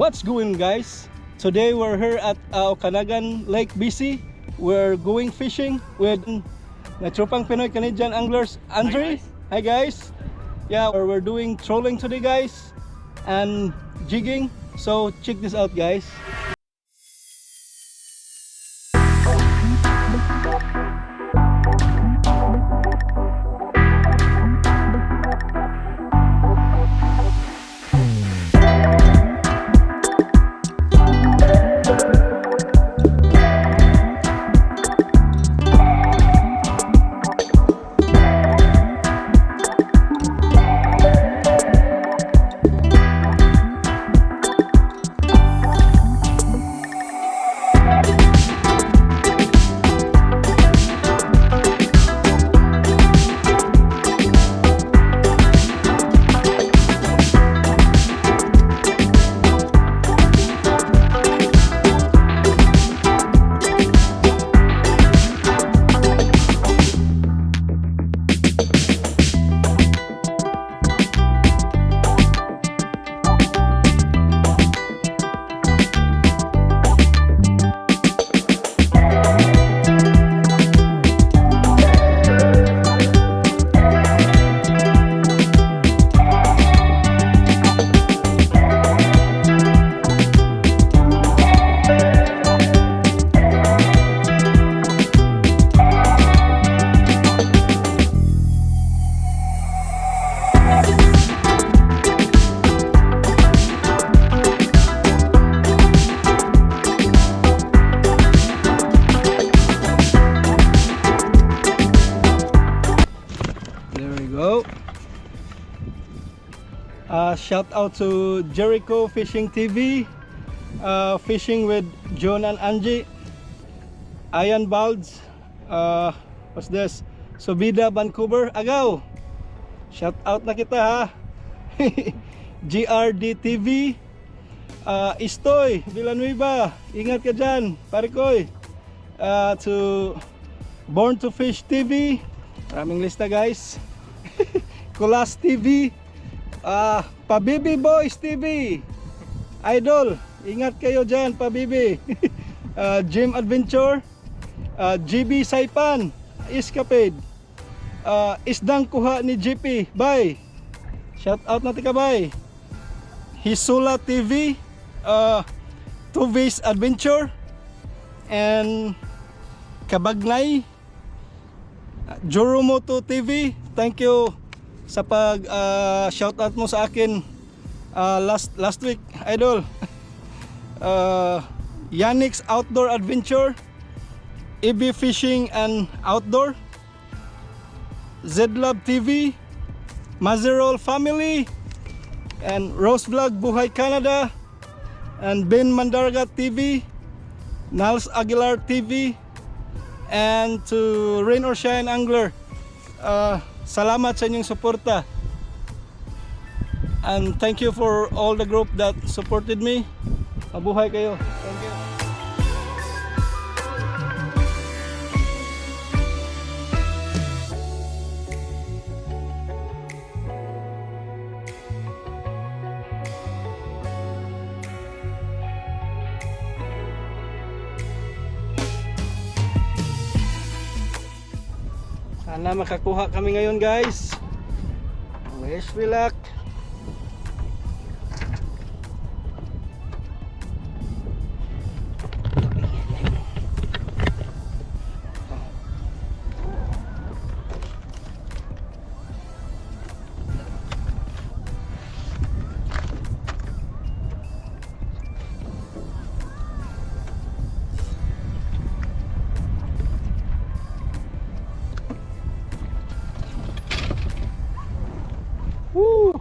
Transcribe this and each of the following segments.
What's going on, guys? Today we're here at Okanagan Lake, BC. We're going fishing with Natropang Pinoycan.anglers, Andre. Hi guys. Yeah, we're doing trolling today, guys, and jigging. So check this out, guys. Shout out to Jericho Fishing TV, fishing with John and Angie, Ian Balds, what's this? Subida, Vancouver, Agaw. Shout out na kita, ha. GRD TV, Istoy, Villanueva, ingat ka dyan, parikoy. To Born to Fish TV, maraming lista, guys. Kulas TV, Pabibi Boys TV, Idol, ingat kayo dyan, Pabibi. Gym Adventure, GB Saipan, Escapade, Isdang Kuha ni GP, bye. Shout out natin ka, bye. Hisula TV, Tuvis Adventure, and Kabagnay, Joromoto TV. Thank you sa pag shout out mo sa akin last week, idol. Yannick's Outdoor Adventure, EB Fishing and Outdoor, Zlab TV, Mazerol Family, and Rose Vlog Buhay Canada, and Ben Mandarga TV, Nals Aguilar TV, and to Rain or Shine Angler. Salamat sa inyong suporta, and thank you for all the group that supported me. Mabuhay kayo. Thank you. Sana makakuha kami ngayon, guys. Wish me luck. Woo!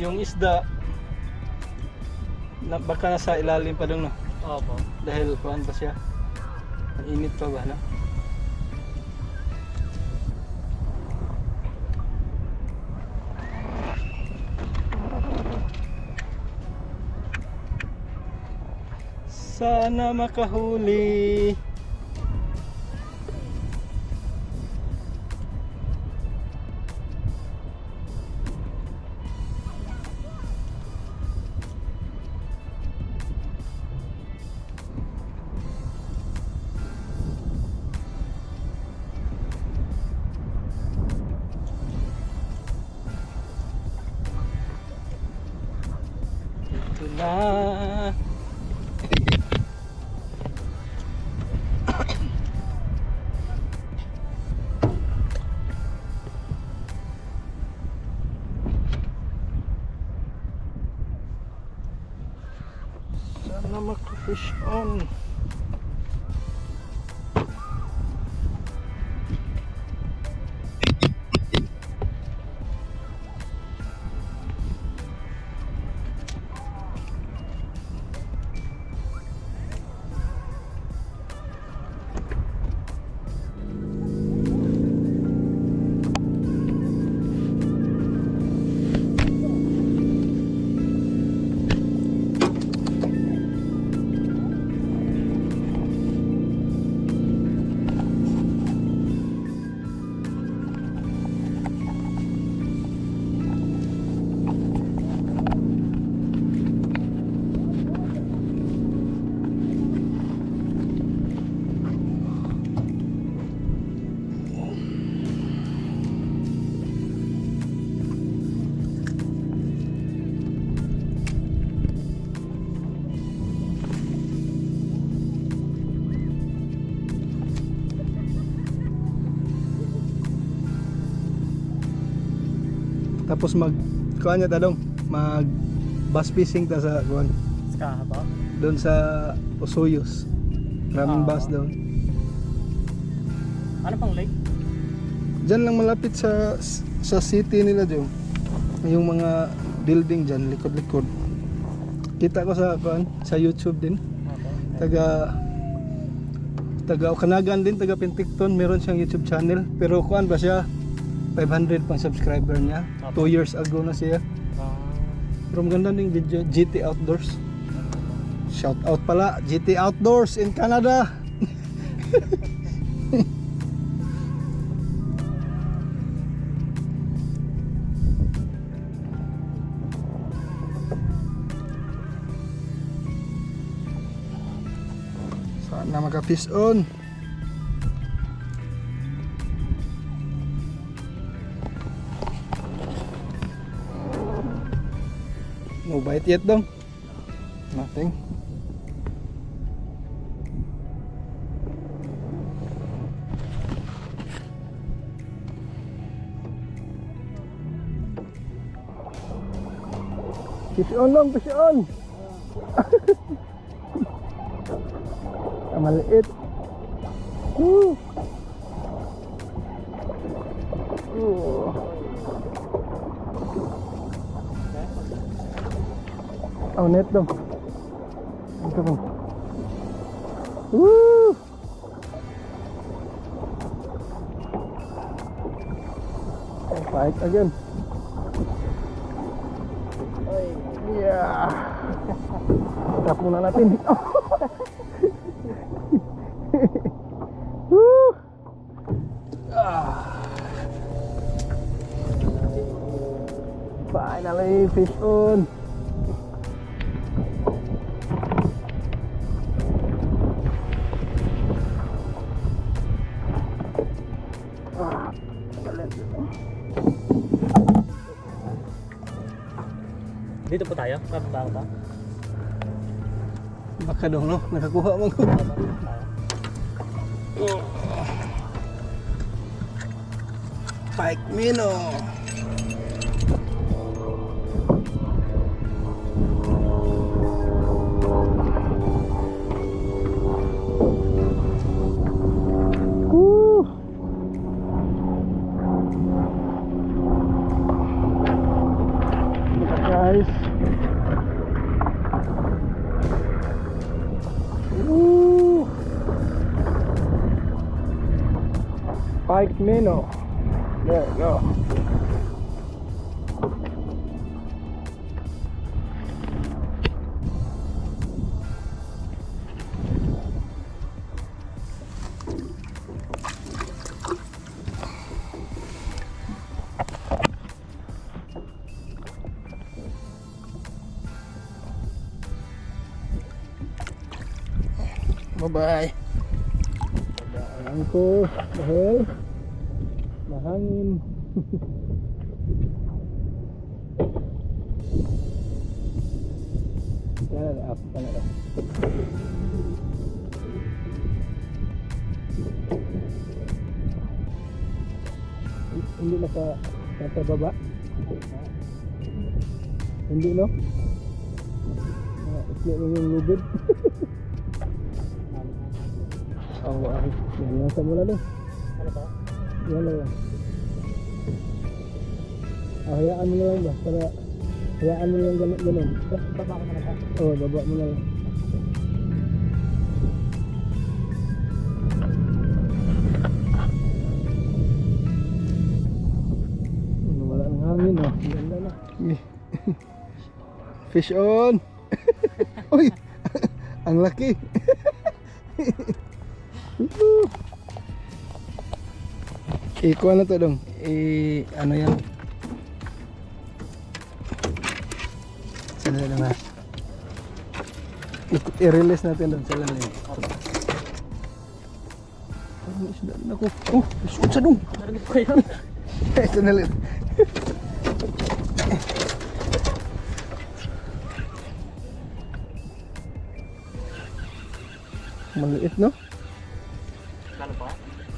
yung isda na baka nasa ilalim pa dong no. Opo. Dahil kuan pa siya. Ang init pa ba no? Sana makahuli. Ito na. Sana maka-fish on. Tapos kuan niya tadong mag bass fishing ta sa kuan Ska ba? doon sa Osoyos. Maraming bass doon. Ano pang lake? Diyan lang malapit sa city nila diyo. Yung mga building diyan likod-likod. Kita ko sa kuan sa YouTube din. Taga Okanagan din, taga Penticton, meron siyang YouTube channel. Pero kuan ba siya? 500 pang subscriber niya. 2 years ago na siya. Pero maganda ng video, GT Outdoors. Shout out pala, GT Outdoors in Canada. Sana maka-fish on. No bite yet dong. Nothing. Fish on long, fish on. Maliit. Woo. Oh, net dong. Ito dong. Woo! Fight again. Yeah. Trap muna natin. Woo! Finally, fish on. Dito po tayo, kababa ba? Baka dong no, nakakuha mo ko. Pike minnow. Spiked minnow. There you go. Bye-bye. Alam ko dahil mahangin. Kaya up pa na lang. Hindi nakababa. Hindi no? Ikli lang yung lubid. Oh, ay. Yan sa mula no. Ano ba? Yan lang. Hayaan mo na lang ba? Para hayaan mo na lang ganun. Baba ko na lang ba? Oo, baba mo na lang. Wala nang hangin oh. Ganda na. Fish on! Uy! Ang laki! Ikuha na to dong. Ano yan? Saan na nga? I-release natin doon sa lalim. Ano isda na ako? Oh, isda sa dong. Narinig ko yun. Ito na lang. Maliit no? Ano pa?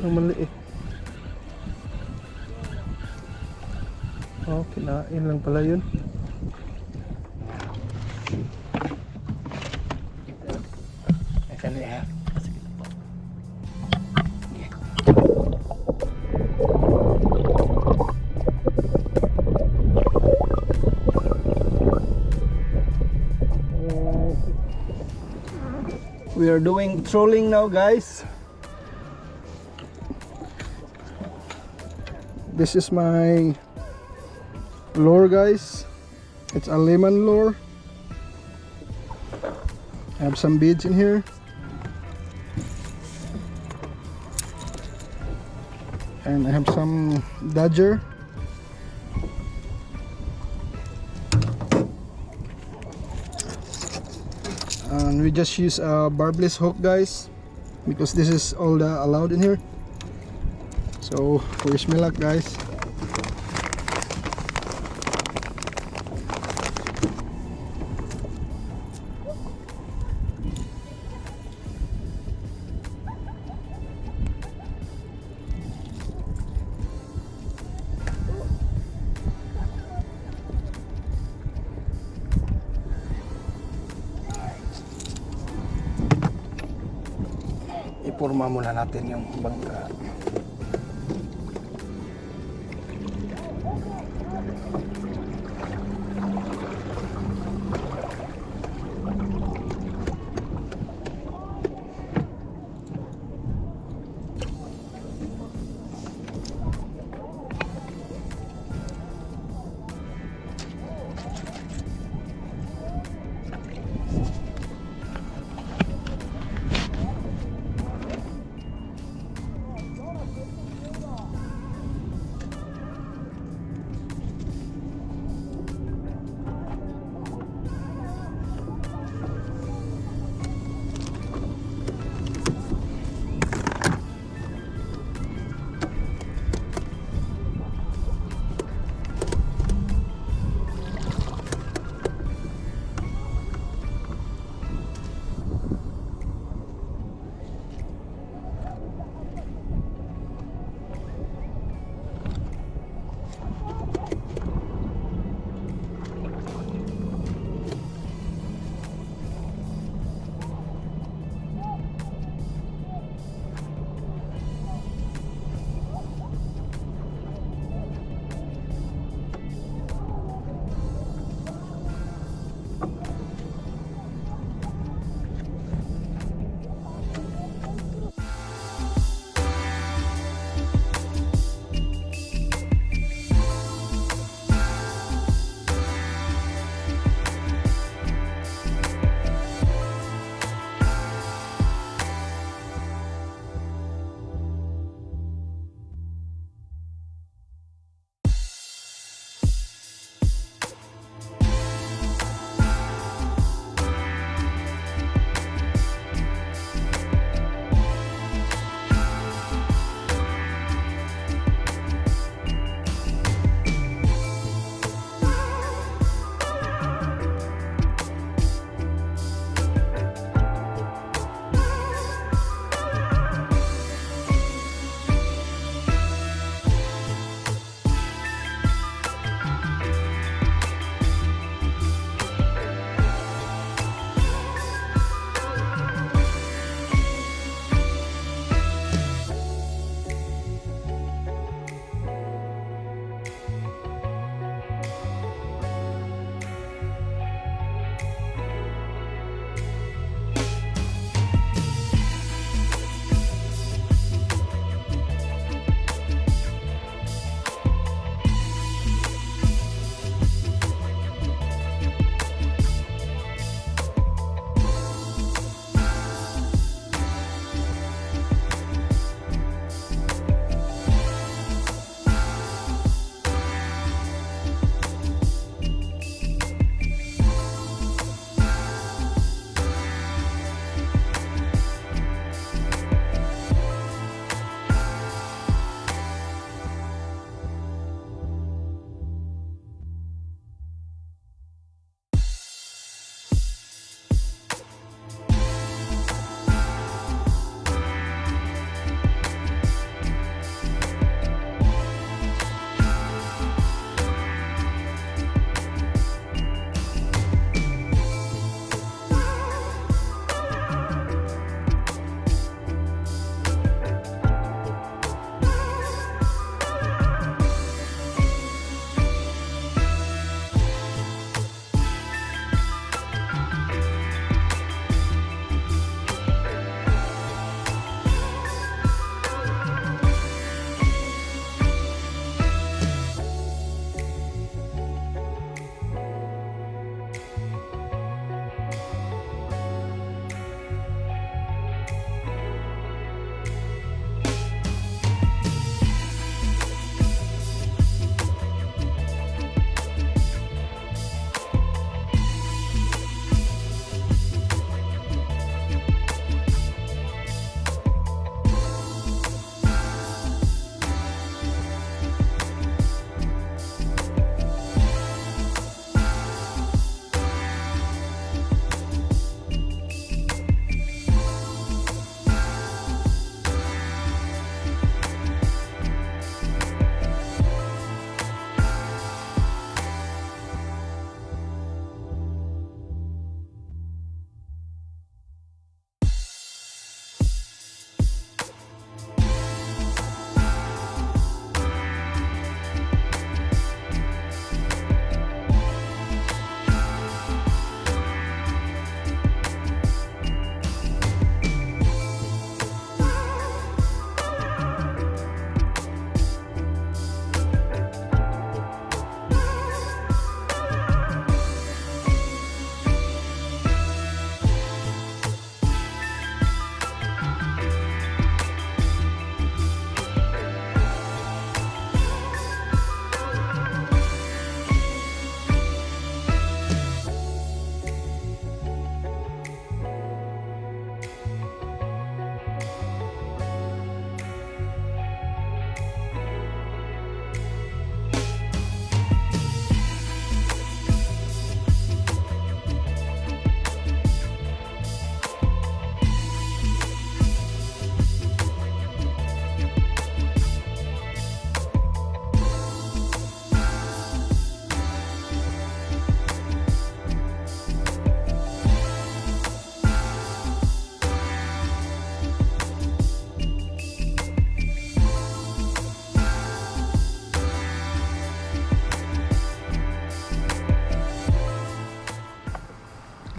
Ang maliit. Oh, kinain lang pala yun. Ayan na. We are doing trolling now, guys. This is my lure, guys. It's a lemon lure. I have some beads in here. And I have some dodger. And we just use a barbless hook, guys, because this is all the allowed in here. So wish me luck, guys. Ipurma muna natin yung bangka.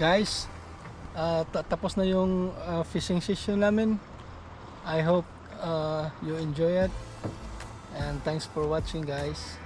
guys, tapos na yung fishing session namin. I hope you enjoy it, and thanks for watching guys.